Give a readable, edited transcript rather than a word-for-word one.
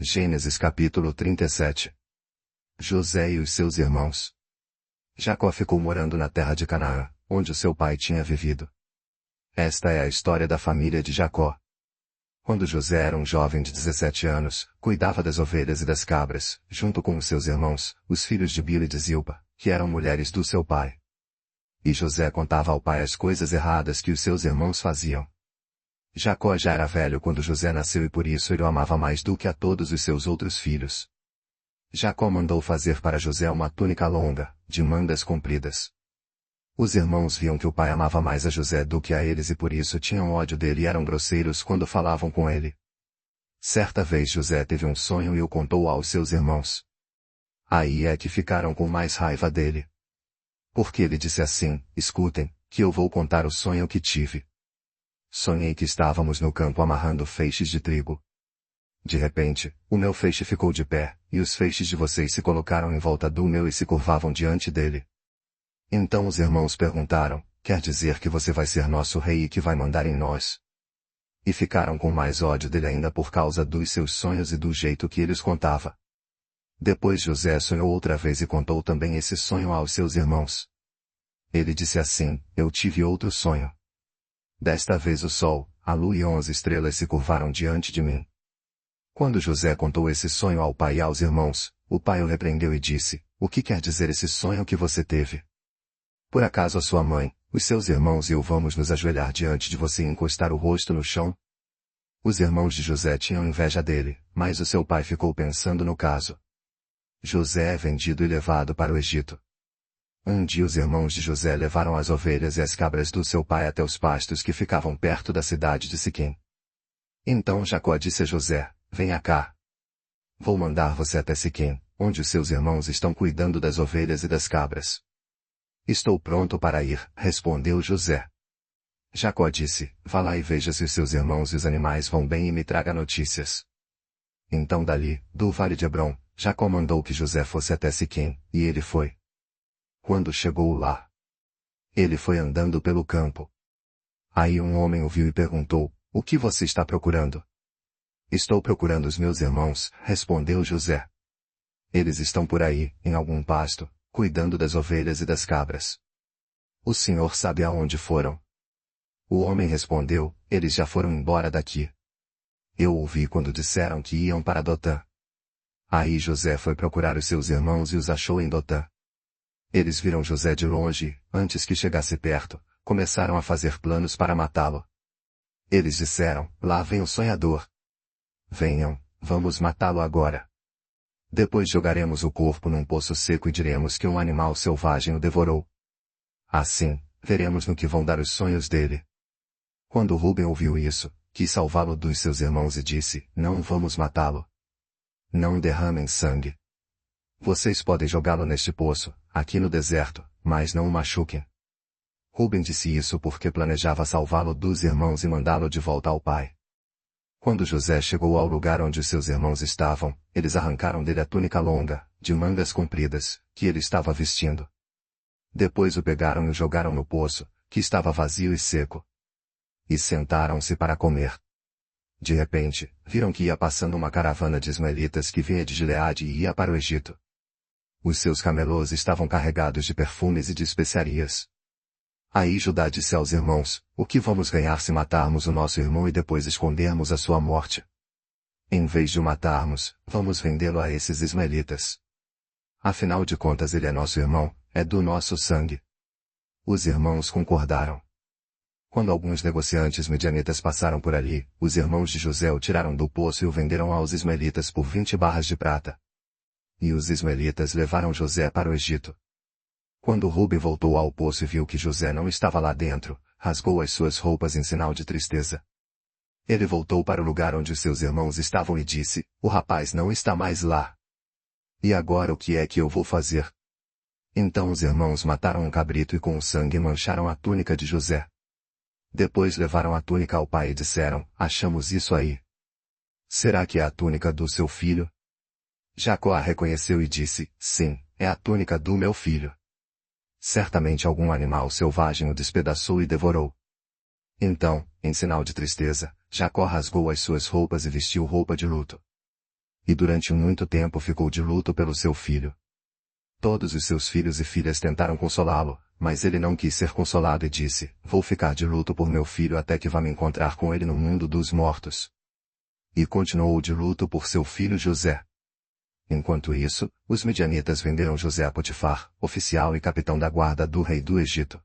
Gênesis capítulo 37. José e os seus irmãos. Jacó ficou morando na terra de Canaã, onde o seu pai tinha vivido. Esta é a história da família de Jacó. Quando José era um jovem de 17 anos, cuidava das ovelhas e das cabras, junto com os seus irmãos, os filhos de Bila e de Zilpa, que eram mulheres do seu pai. E José contava ao pai as coisas erradas que os seus irmãos faziam. Jacó já era velho quando José nasceu e por isso ele o amava mais do que a todos os seus outros filhos. Jacó mandou fazer para José uma túnica longa, de mangas compridas. Os irmãos viam que o pai amava mais a José do que a eles e por isso tinham ódio dele e eram grosseiros quando falavam com ele. Certa vez José teve um sonho e o contou aos seus irmãos. Aí é que ficaram com mais raiva dele. Porque ele disse assim: escutem, que eu vou contar o sonho que tive. Sonhei que estávamos no campo amarrando feixes de trigo. De repente, o meu feixe ficou de pé, e os feixes de vocês se colocaram em volta do meu e se curvavam diante dele. Então os irmãos perguntaram: quer dizer que você vai ser nosso rei e que vai mandar em nós? E ficaram com mais ódio dele ainda por causa dos seus sonhos e do jeito que ele os contava. Depois José sonhou outra vez e contou também esse sonho aos seus irmãos. Ele disse assim: eu tive outro sonho. Desta vez o sol, a lua e 11 estrelas se curvaram diante de mim. Quando José contou esse sonho ao pai e aos irmãos, o pai o repreendeu e disse: o que quer dizer esse sonho que você teve? Por acaso a sua mãe, os seus irmãos e eu vamos nos ajoelhar diante de você e encostar o rosto no chão? Os irmãos de José tinham inveja dele, mas o seu pai ficou pensando no caso. José é vendido e levado para o Egito. Um dia os irmãos de José levaram as ovelhas e as cabras do seu pai até os pastos que ficavam perto da cidade de Siquém. Então Jacó disse a José: venha cá. Vou mandar você até Siquém, onde os seus irmãos estão cuidando das ovelhas e das cabras. Estou pronto para ir, respondeu José. Jacó disse: vá lá e veja se os seus irmãos e os animais vão bem e me traga notícias. Então dali, do vale de Hebrom, Jacó mandou que José fosse até Siquém, e ele foi. Quando chegou lá, ele foi andando pelo campo. Aí um homem o viu e perguntou: o que você está procurando? Estou procurando os meus irmãos, respondeu José. Eles estão por aí, em algum pasto, cuidando das ovelhas e das cabras. O senhor sabe aonde foram? O homem respondeu: eles já foram embora daqui. Eu ouvi quando disseram que iam para Dotã. Aí José foi procurar os seus irmãos e os achou em Dotã. Eles viram José de longe e, antes que chegasse perto, começaram a fazer planos para matá-lo. Eles disseram: lá vem o sonhador. Venham, vamos matá-lo agora. Depois jogaremos o corpo num poço seco e diremos que um animal selvagem o devorou. Assim, veremos no que vão dar os sonhos dele. Quando Rúben ouviu isso, quis salvá-lo dos seus irmãos e disse: não vamos matá-lo. Não derramem sangue. Vocês podem jogá-lo neste poço, aqui no deserto, mas não o machuquem. Rúben disse isso porque planejava salvá-lo dos irmãos e mandá-lo de volta ao pai. Quando José chegou ao lugar onde os seus irmãos estavam, eles arrancaram dele a túnica longa, de mangas compridas, que ele estava vestindo. Depois o pegaram e o jogaram no poço, que estava vazio e seco. E sentaram-se para comer. De repente, viram que ia passando uma caravana de ismaelitas que vinha de Gileade e ia para o Egito. Os seus camelôs estavam carregados de perfumes e de especiarias. Aí Judá disse aos irmãos: o que vamos ganhar se matarmos o nosso irmão e depois escondermos a sua morte? Em vez de o matarmos, vamos vendê-lo a esses ismaelitas. Afinal de contas ele é nosso irmão, é do nosso sangue. Os irmãos concordaram. Quando alguns negociantes medianitas passaram por ali, os irmãos de José o tiraram do poço e o venderam aos ismaelitas por 20 barras de prata. E os ismaelitas levaram José para o Egito. Quando Rúben voltou ao poço e viu que José não estava lá dentro, rasgou as suas roupas em sinal de tristeza. Ele voltou para o lugar onde os seus irmãos estavam e disse: o rapaz não está mais lá. E agora o que é que eu vou fazer? Então os irmãos mataram um cabrito e com o sangue mancharam a túnica de José. Depois levaram a túnica ao pai e disseram: achamos isso aí. Será que é a túnica do seu filho? Jacó a reconheceu e disse: sim, é a túnica do meu filho. Certamente algum animal selvagem o despedaçou e devorou. Então, em sinal de tristeza, Jacó rasgou as suas roupas e vestiu roupa de luto. E durante muito tempo ficou de luto pelo seu filho. Todos os seus filhos e filhas tentaram consolá-lo, mas ele não quis ser consolado e disse, vou ficar de luto por meu filho até que vá me encontrar com ele no mundo dos mortos. E continuou de luto por seu filho José. Enquanto isso, os midianitas venderam José a Potifar, oficial e capitão da guarda do rei do Egito.